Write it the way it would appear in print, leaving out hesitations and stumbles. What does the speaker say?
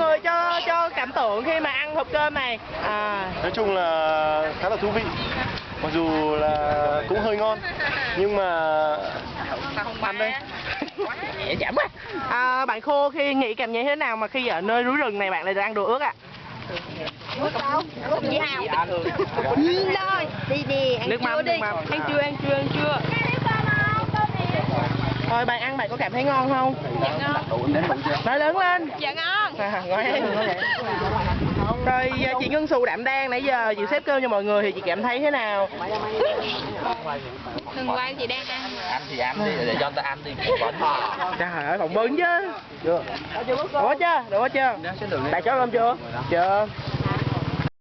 người cho cảm tưởng khi mà ăn hộp cơm này. Nói chung là khá là thú vị. Mặc dù là cũng hơi ngon nhưng mà ăn đây. Dễ chậm quá. Bạn Khô khi nghĩ cảm nhận thế nào mà khi ở nơi núi rừng này bạn lại được ăn đồ ướt ạ? Nước đâu? Đi, ăn chưa đi. Ăn chưa. Thôi bạn ăn bạn có cảm thấy ngon không? Dạ ngon. Nói lớn lên. Dạ ngon. Rồi chị Ngân Xù đảm đang nãy giờ chị xếp cơm cho mọi người thì chị cảm thấy thế nào? Hôm qua chị đang ăn. Ăn thì ăn đi, để cho người ta ăn đi. Trời ơi, phỏng vấn chứ. Chưa? Đủ chưa? Bạn chó cơm chưa? Chưa.